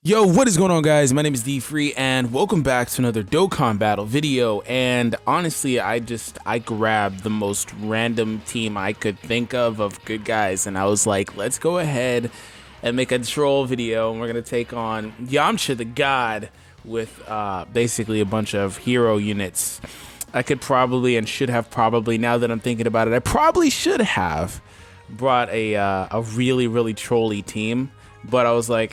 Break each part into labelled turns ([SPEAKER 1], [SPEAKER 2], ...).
[SPEAKER 1] Yo, what is going on, guys? My name is D Free and welcome back to another Dokkan battle video. And honestly, I grabbed the most random team I could think of good guys, and I was like, let's go ahead and make a troll video, and we're gonna take on Yamcha the God with basically a bunch of hero units. I could probably and should have probably, now that I'm thinking about it, I probably should have brought a really trolly team. But I was like,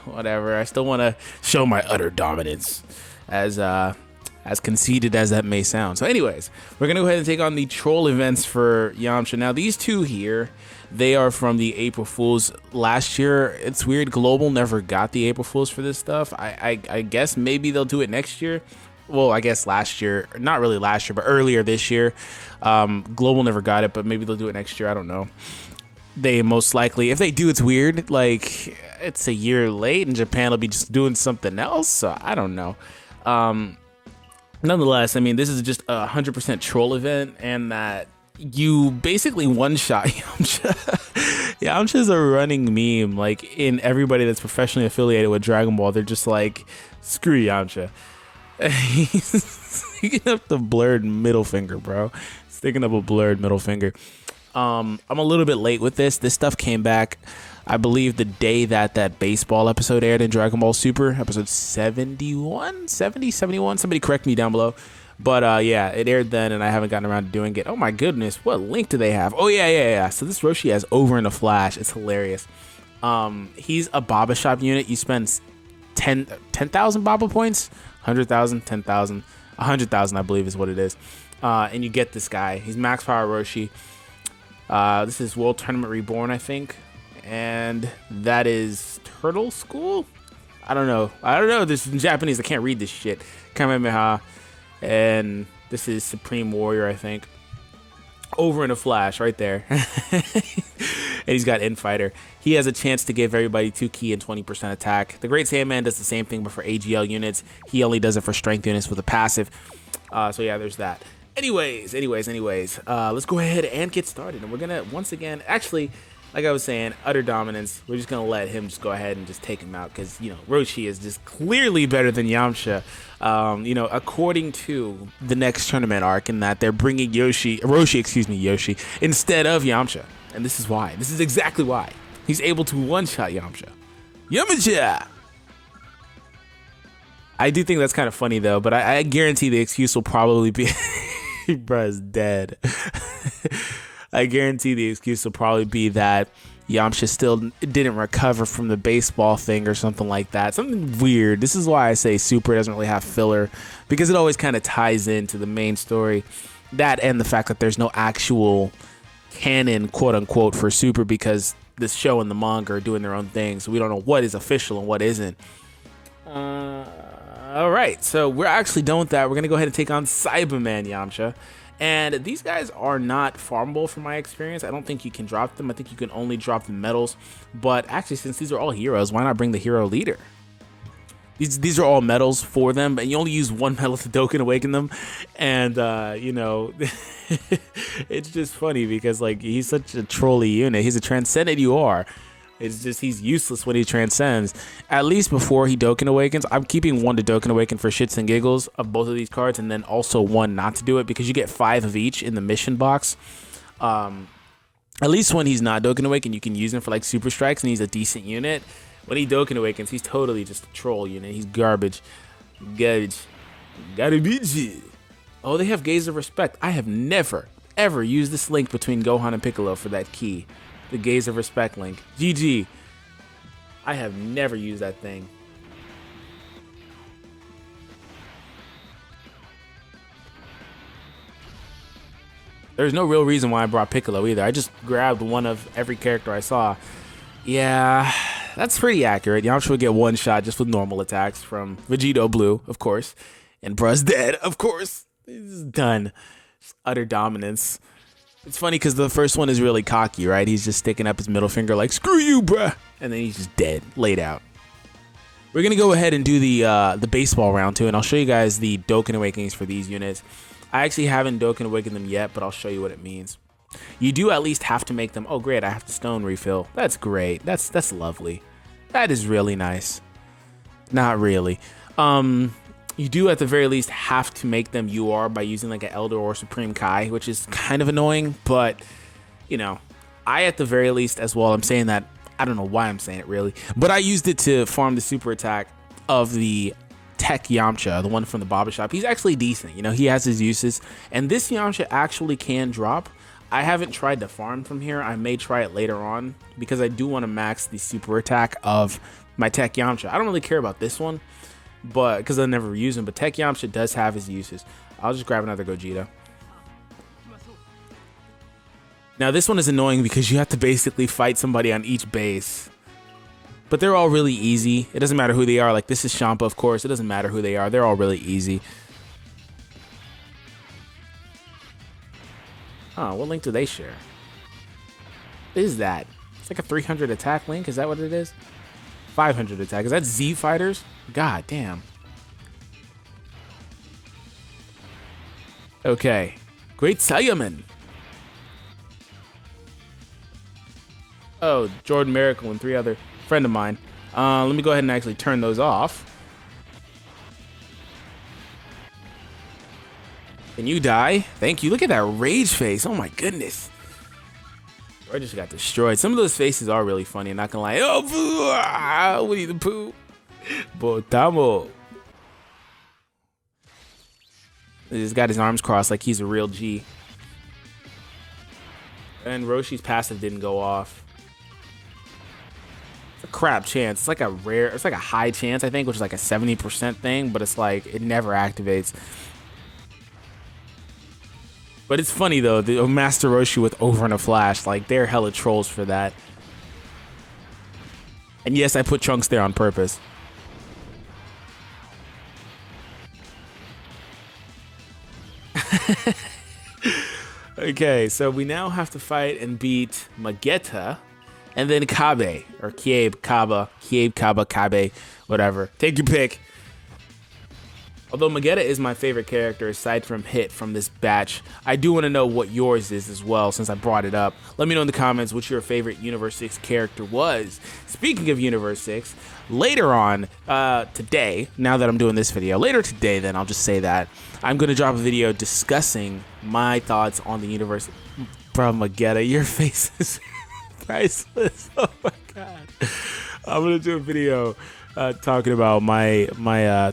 [SPEAKER 1] whatever. I still want to show my utter dominance, as conceited as that may sound. So anyways, we're going to go ahead and take on the troll events for Yamcha. Now, these two here, they are from the April Fools last year. It's weird. Global never got the April Fools for this stuff. I guess maybe they'll do it next year. Well, I guess last year. Not really last year, but earlier this year. Global never got it, but maybe they'll do it next year. I don't know. They most likely, if they do, it's weird, like it's a year late and Japan will be just doing something else, so I don't know. Nonetheless, I mean, this is just a 100% troll event, and that you basically one-shot Yamcha. Yamcha's a running meme, like in everybody that's professionally affiliated with Dragon Ball. They're just like, screw Yamcha. He's sticking up the blurred middle finger, bro. Sticking up a blurred middle finger. I'm a little bit late with this. This stuff came back, I believe, the day that baseball episode aired in Dragon Ball Super, episode 71, 70, 71. Somebody correct me down below. But yeah, it aired then, and I haven't gotten around to doing it. Oh my goodness, what link do they have? Oh yeah. So this Roshi has over in a flash. It's hilarious. He's a Baba Shop unit. You spend 10,000 Baba points, 100,000, 10,000, 100,000, I believe is what it is. And you get this guy. He's max power Roshi. This is World Tournament Reborn, I think, and that is Turtle School. I don't know. This is in Japanese. I can't read this shit. Kamehameha, and this is Supreme Warrior, I think. Over in a flash, right there. And he's got Infighter. He has a chance to give everybody 2 ki and 20% attack. The Great Saiyaman does the same thing, but for AGL units. He only does it for strength units with a passive. So yeah, there's that. Anyways, let's go ahead and get started. And we're going to, once again, actually, like I was saying, utter dominance. We're just going to let him just go ahead and just take him out because, you know, Roshi is just clearly better than Yamcha. You know, according to the next tournament arc, in that they're bringing Yoshi, instead of Yamcha. And this is why. This is exactly why. He's able to one-shot Yamcha. Yamcha! I do think that's kind of funny, though, but I guarantee the excuse will probably be... Bruh's dead. I guarantee the excuse will probably be that Yamcha still didn't recover from the baseball thing or something like that. Something weird. This is why I say Super doesn't really have filler, because it always kind of ties into the main story. That and the fact that there's no actual canon, quote unquote, for Super, because this show and the manga are doing their own thing, so we don't know what is official and what isn't. All right, so we're actually done with that. We're going to go ahead and take on Cyberman Yamcha. And these guys are not farmable from my experience. I don't think you can drop them. I think you can only drop the medals. But actually, since these are all heroes, why not bring the hero leader? These are all medals for them, but you only use one medal to Dokkan Awaken them. And, you know, it's just funny because, like, he's such a trolly unit. He's a transcendent UR. It's just he's useless when he transcends. At least before he Dokkan Awakens, I'm keeping one to Dokkan Awaken for shits and giggles of both of these cards, and then also one not to do it because you get 5 of each in the mission box. At least when he's not Dokkan Awaken, you can use him for like super strikes, and he's a decent unit. When he Dokkan Awakens, he's totally just a troll unit. He's garbage. Garbage. Oh, they have Gaze of Respect. I have never, ever used this link between Gohan and Piccolo for that key. The Gaze of Respect link. GG. I have never used that thing. There's no real reason why I brought Piccolo either. I just grabbed one of every character I saw. Yeah, that's pretty accurate. Yamcha would get one shot just with normal attacks from Vegito Blue, of course. And Bruh's dead, of course. It's done. Just utter dominance. It's funny because the first one is really cocky, right? He's just sticking up his middle finger like, screw you, bruh. And then he's just dead, laid out. We're going to go ahead and do the baseball round too, and I'll show you guys the Dokkan Awakenings for these units. I actually haven't Dokkan Awakened them yet, but I'll show you what it means. You do at least have to make them. Oh, great, I have to stone refill. That's great. That's lovely. That is really nice. Not really. You do at the very least have to make them UR by using like an Elder or Supreme Kai, which is kind of annoying, but you know, I at the very least as well, I'm saying that, I don't know why I'm saying it really, but I used it to farm the super attack of the Tech Yamcha, the one from the Baba Shop. He's actually decent, you know, he has his uses, and this Yamcha actually can drop. I haven't tried to farm from here. I may try it later on because I do want to max the super attack of my Tech Yamcha. I don't really care about this one, but because I never use him, but Tech Yamcha does have his uses. I'll just grab another Gogeta. Now this one is annoying because you have to basically fight somebody on each base, but they're all really easy. It doesn't matter who they are. Like this is Champa, of course. It doesn't matter who they are. They're all really easy. Oh, what link do they share? What is that? It's like a 300 attack link. Is that what it is? 500 attack. Is that Z Fighters? God damn. Okay. Great Saiyaman. Oh, Jordan Miracle and 3 other friend of mine. Let me go ahead and actually turn those off. Can you die? Thank you. Look at that rage face. Oh my goodness. I just got destroyed. Some of those faces are really funny. I'm not gonna lie. Oh, boo, ah, Winnie the Pooh. Botamo. He's got his arms crossed like he's a real G. And Roshi's passive didn't go off. It's a crap chance. It's like a rare, it's like a high chance, I think, which is like a 70% thing, but it's like it never activates. But it's funny though, the Master Roshi with over and a flash, like they're hella trolls for that. And yes, I put Trunks there on purpose. Okay, so we now have to fight and beat Magetta and then Kabe, or Kiabe, Kaba, Kabe, whatever. Take your pick. Although Magetta is my favorite character aside from Hit from this batch, I do want to know what yours is as well since I brought it up. Let me know in the comments what your favorite Universe 6 character was. Speaking of Universe 6, later on today, now that I'm doing this video, later today then, I'll just say that, I'm going to drop a video discussing my thoughts on the Universe. Bro, Magetta, your face is priceless. Oh my god. I'm going to do a video talking about my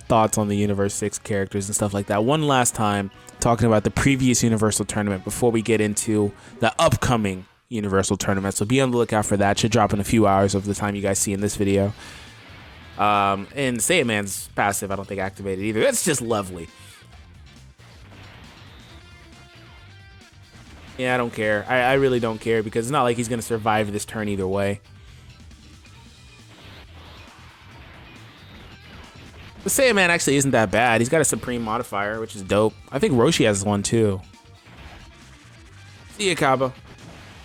[SPEAKER 1] thoughts on the Universe 6 characters and stuff like that. One last time, talking about the previous Universal Tournament before we get into the upcoming Universal Tournament. So be on the lookout for that. Should drop in a few hours of the time you guys see in this video. And Saiyaman's passive, I don't think activated either. That's just lovely. Yeah, I don't care. I really don't care because it's not like he's going to survive this turn either way. The Saiyaman actually isn't that bad. He's got a Supreme modifier, which is dope. I think Roshi has one too. See ya, Kaba.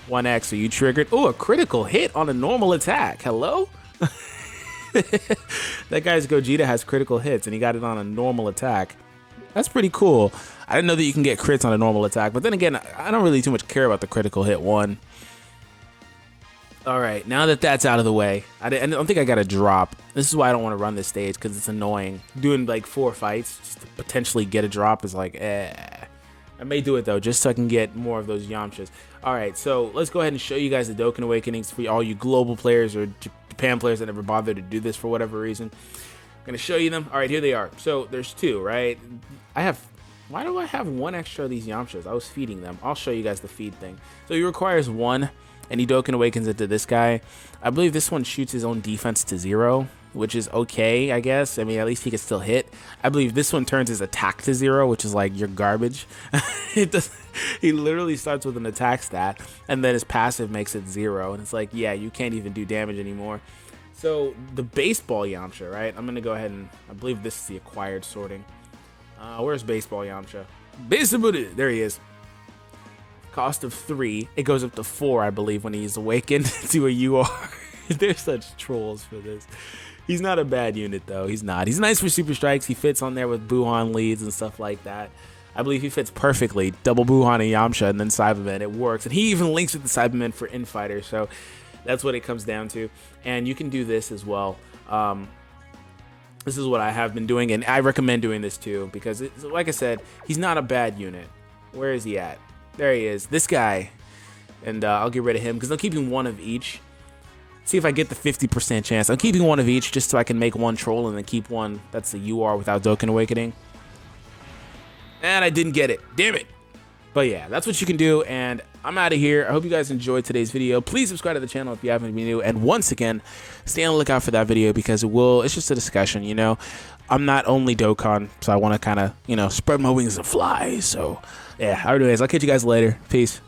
[SPEAKER 1] 1x, are you triggered? Oh, a critical hit on a normal attack. Hello? That guy's Gogeta has critical hits, and he got it on a normal attack. That's pretty cool. I didn't know that you can get crits on a normal attack, but then again, I don't really too much care about the critical hit one. All right, now that that's out of the way, I don't think I got a drop. This is why I don't want to run this stage, because it's annoying. Doing like 4 fights just to potentially get a drop is like, I may do it though, just so I can get more of those Yamchas. All right, so let's go ahead and show you guys the Dokkan Awakenings for all you global players or Japan players that never bothered to do this for whatever reason. I'm gonna show you them. All right, here they are. So there's 2, right? Why do I have 1 extra of these Yamchas? I was feeding them. I'll show you guys the feed thing. So he requires 1. And he Dokkan Awakens it to this guy. I believe this one shoots his own defense to 0, which is okay, I guess. I mean, at least he can still hit. I believe this one turns his attack to 0, which is like, you're garbage. He literally starts with an attack stat, and then his passive makes it 0. And it's like, yeah, you can't even do damage anymore. So the Baseball Yamcha, right? I'm going to go ahead and, I believe this is the acquired sorting. Where's Baseball Yamcha? Baseball, there he is. Cost of 3. It goes up to 4, I believe, when he's awakened to a UR. They're such trolls for this. He's not a bad unit, though. He's not. He's nice for super strikes. He fits on there with Buhan leads and stuff like that. I believe he fits perfectly. Double Buhan and Yamcha and then Cyberman. It works. And he even links with the Cyberman for Infighter. So that's what it comes down to. And you can do this as well. This is what I have been doing, and I recommend doing this too, because like I said, he's not a bad unit. Where is he at? There he is, this guy. And I'll get rid of him because I'm keeping one of each. See if I get the 50% chance. I'm keeping one of each just so I can make one troll and then keep one that's the UR without Dokkan Awakening. And I didn't get it. Damn it. But yeah, that's what you can do, and I'm out of here. I hope you guys enjoyed today's video. Please subscribe to the channel if you haven't been new, and once again, stay on the lookout for that video because it's just a discussion, you know. I'm not only Dokkan, so I want to kind of, you know, spread my wings and fly. So yeah, anyways, I'll catch you guys later. Peace.